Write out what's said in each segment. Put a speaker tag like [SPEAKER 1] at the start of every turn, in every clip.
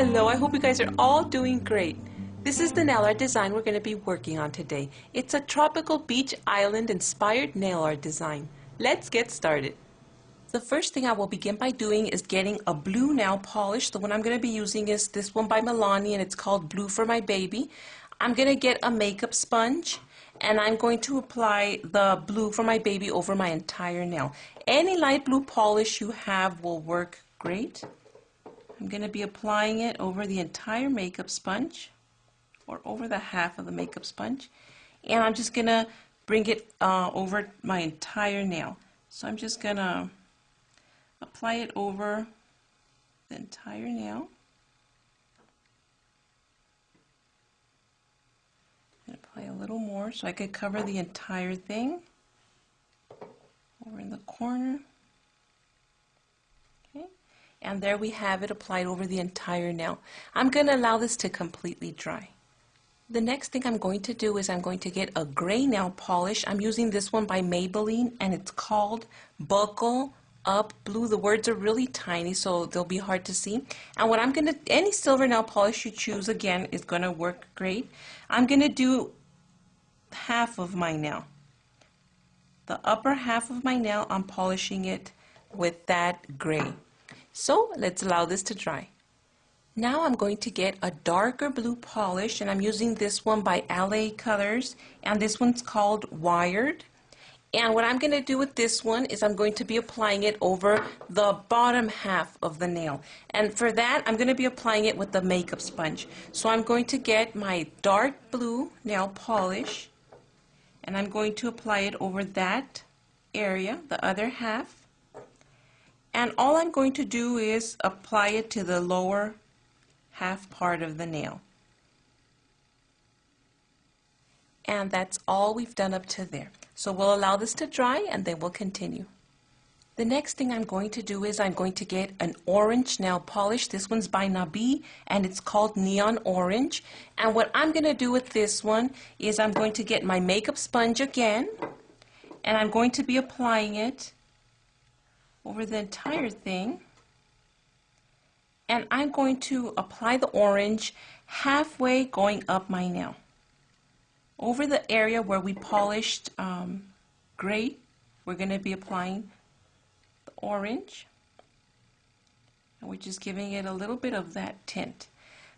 [SPEAKER 1] Hello, I hope you guys are all doing great. This is the nail art design we're going to be working on today. It's a tropical beach island inspired nail art design. Let's get started. The first thing I will begin by doing is getting a blue nail polish. The one I'm going to be using is this one by Milani and it's called Blue for My Baby. I'm going to get a makeup sponge and I'm going to apply the blue for my baby over my entire nail. Any light blue polish you have will work great. I'm going to be applying it over the entire makeup sponge, or over the half of the makeup sponge, and I'm just going to bring it over my entire nail. So I'm just going to apply it over the entire nail. And apply a little more so I could cover the entire thing over in the corner. And there we have it applied over the entire nail. I'm going to allow this to completely dry. The next thing I'm going to do is I'm going to get a gray nail polish. I'm using this one by Maybelline and it's called Buckle Up Blue. The words are really tiny so they'll be hard to see. And what I'm going to, any silver nail polish you choose again is going to work great. I'm going to do half of my nail. The upper half of my nail, I'm polishing it with that gray. So let's allow this to dry. Now I'm going to get a darker blue polish and I'm using this one by LA Colors and this one's called Wired. And what I'm going to do with this one is I'm going to be applying it over the bottom half of the nail. And for that I'm going to be applying it with the makeup sponge. So I'm going to get my dark blue nail polish and I'm going to apply it over that area, the other half. And all I'm going to do is apply it to the lower half part of the nail. And that's all we've done up to there. So we'll allow this to dry and then we'll continue. The next thing I'm going to do is I'm going to get an orange nail polish. This one's by Nabi and it's called Neon Orange. And what I'm going to do with this one is I'm going to get my makeup sponge again and I'm going to be applying it over the entire thing, and I'm going to apply the orange halfway going up my nail over the area where we polished gray. We're going to be applying the orange and we're just giving it a little bit of that tint.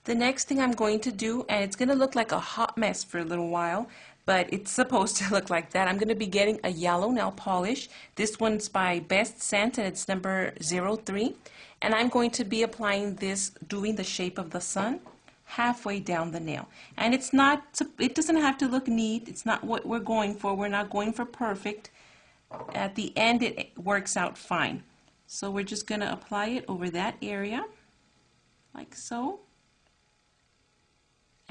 [SPEAKER 1] The next thing I'm going to do, and it's going to look like a hot mess for a little while, but it's supposed to look like that. I'm going to be getting a yellow nail polish. This one's by Best Scent and it's number 03. And I'm going to be applying this, doing the shape of the sun halfway down the nail. And it's not, it doesn't have to look neat. It's not what we're going for. We're not going for perfect. At the end it works out fine. So we're just going to apply it over that area like so.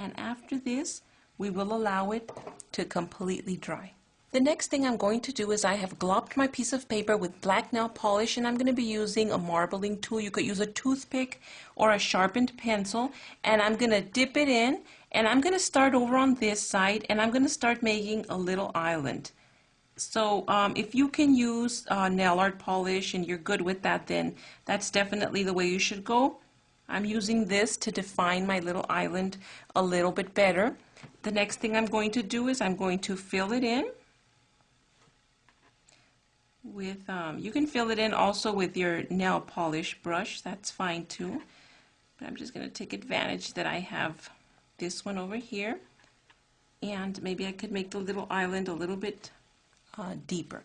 [SPEAKER 1] And after this, we will allow it to completely dry. The next thing I'm going to do is I have glopped my piece of paper with black nail polish and I'm going to be using a marbling tool. You could use a toothpick or a sharpened pencil, and I'm going to dip it in and I'm going to start over on this side and I'm going to start making a little island. So if you can use nail art polish and you're good with that, then that's definitely the way you should go. I'm using this to define my little island a little bit better. The next thing I'm going to do is I'm going to fill it in with, you can fill it in also with your nail polish brush, that's fine too. But I'm just going to take advantage that I have this one over here, and maybe I could make the little island a little bit deeper.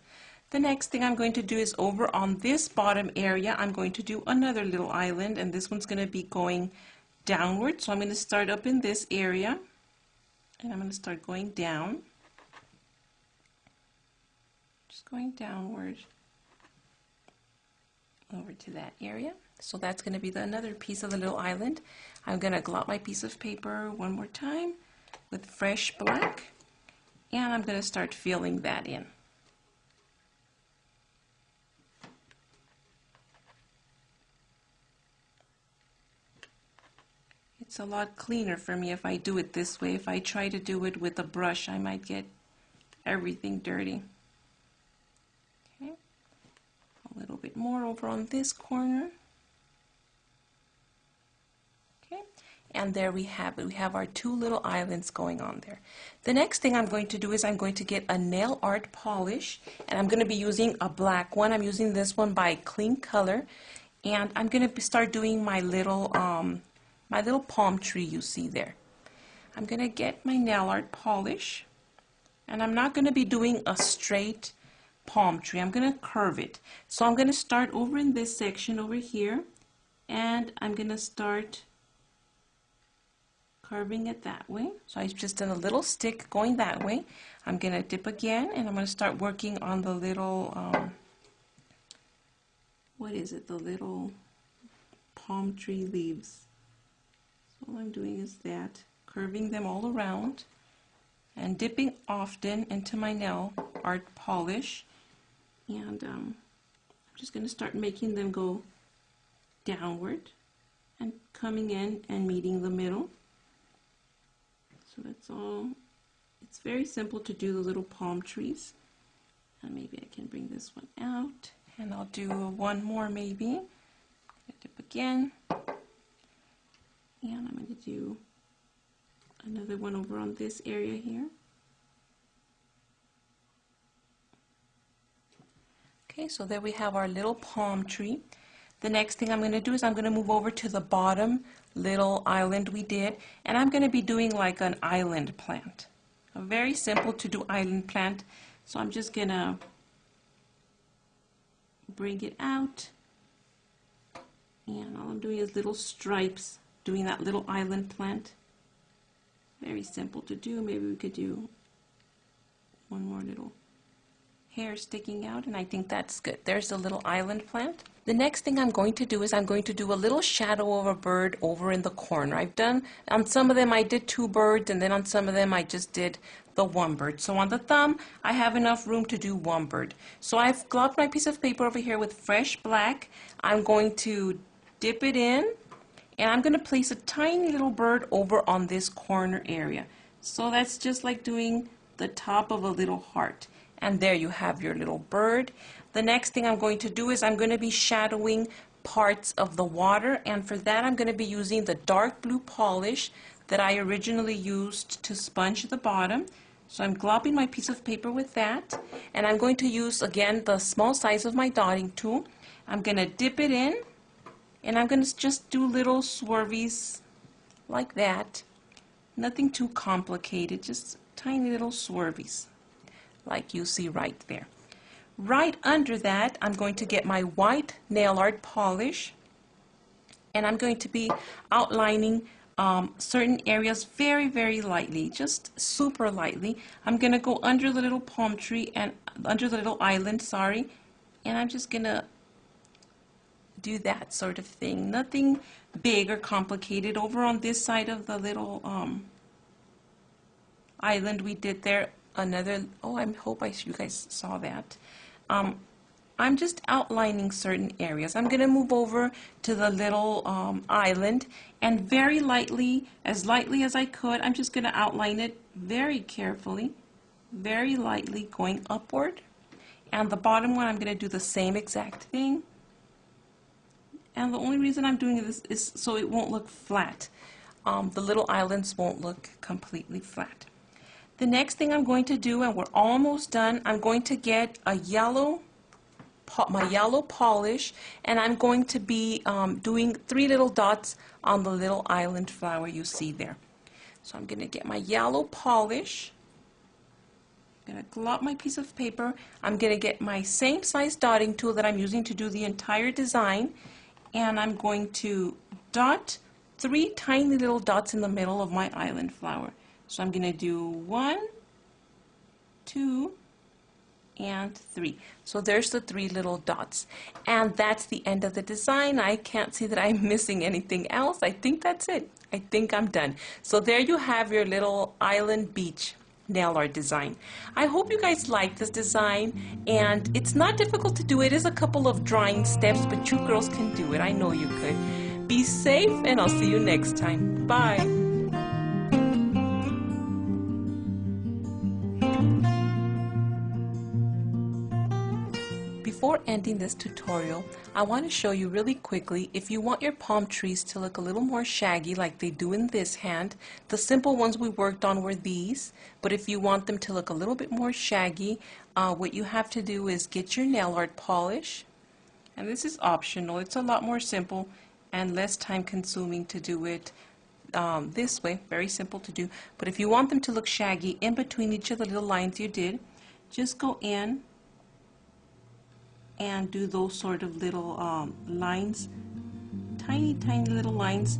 [SPEAKER 1] The next thing I'm going to do is over on this bottom area, I'm going to do another little island, and this one's going to be going downward. So I'm going to start up in this area, and I'm going to start going down. Just going downward over to that area. So that's going to be another piece of the little island. I'm going to glop my piece of paper one more time with fresh black, and I'm going to start filling that in. It's a lot cleaner for me if I do it this way. If I try to do it with a brush, I might get everything dirty. Okay, a little bit more over on this corner. Okay, And there we have it. We have our two little islands going on there. The next thing I'm going to do is I'm going to get a nail art polish, and I'm going to be using a black one. I'm using this one by Clean Color, and I'm going to start doing my little palm tree you see there. I'm going to get my nail art polish, and I'm not going to be doing a straight palm tree. I'm going to curve it. So I'm going to start over in this section over here, and I'm going to start curving it that way. So I've just done a little stick going that way. I'm going to dip again, and I'm going to start working on the little, what is it, the little palm tree leaves. So all I'm doing is that, curving them all around and dipping often into my nail art polish. And I'm just going to start making them go downward and coming in and meeting the middle. So that's all. It's very simple to do the little palm trees. And maybe I can bring this one out, and I'll do one more maybe. Dip again, and I'm going to do another one over on this area here. Okay, so there we have our little palm tree. The next thing I'm going to do is I'm going to move over to the bottom little island we did, and I'm going to be doing like an island plant. A very simple to do island plant. So I'm just going to bring it out, and all I'm doing is little stripes, doing that little island plant. Very simple to do. Maybe we could do one more little hair sticking out, and I think that's good. There's the little island plant. The next thing I'm going to do is I'm going to do a little shadow of a bird over in the corner. I've done, on some of them I did 2 birds, and then on some of them I just did the 1 bird. So on the thumb I have enough room to do 1 bird. So I've globbed my piece of paper over here with fresh black. I'm going to dip it in, and I'm going to place a tiny little bird over on this corner area. So that's just like doing the top of a little heart. And there you have your little bird. The next thing I'm going to do is I'm going to be shadowing parts of the water, and for that I'm going to be using the dark blue polish that I originally used to sponge the bottom. So I'm globbing my piece of paper with that, and I'm going to use again the small size of my dotting tool. I'm going to dip it in, and I'm going to just do little swervies like that. Nothing too complicated, just tiny little swervies like you see right there. Right under that, I'm going to get my white nail art polish, and I'm going to be outlining certain areas very, very lightly, just super lightly. I'm going to go under the little palm tree and under the little island, sorry, and I'm just going to do that sort of thing. Nothing big or complicated. Over on this side of the little island we did there, another, oh, I hope you guys saw that. I'm just outlining certain areas. I'm going to move over to the little island, and very lightly as I could, I'm just going to outline it very carefully, very lightly going upward. And the bottom one, I'm going to do the same exact thing. And the only reason I'm doing this is so it won't look flat. The little islands won't look completely flat. The next thing I'm going to do, and we're almost done, I'm going to get a my yellow polish, and I'm going to be doing 3 little dots on the little island flower you see there. So I'm going to get my yellow polish. I'm going to glob my piece of paper. I'm going to get my same size dotting tool that I'm using to do the entire design, and I'm going to dot 3 tiny little dots in the middle of my island flower. So I'm going to do 1, 2, and 3. So there's the 3 little dots. And that's the end of the design. I can't see that I'm missing anything else. I think that's it. I think I'm done. So there you have your little island beach nail art design. I hope you guys like this design, and it's not difficult to do. It is a couple of drawing steps, but you girls can do it. I know you could. Be safe, and I'll see you next time. Bye. Before ending this tutorial, I want to show you really quickly, if you want your palm trees to look a little more shaggy like they do in this hand, the simple ones we worked on were these, but if you want them to look a little bit more shaggy, what you have to do is get your nail art polish, and this is optional. It's a lot more simple and less time consuming to do it this way, very simple to do, but if you want them to look shaggy in between each of the little lines you did, just go in and do those sort of little lines, tiny little lines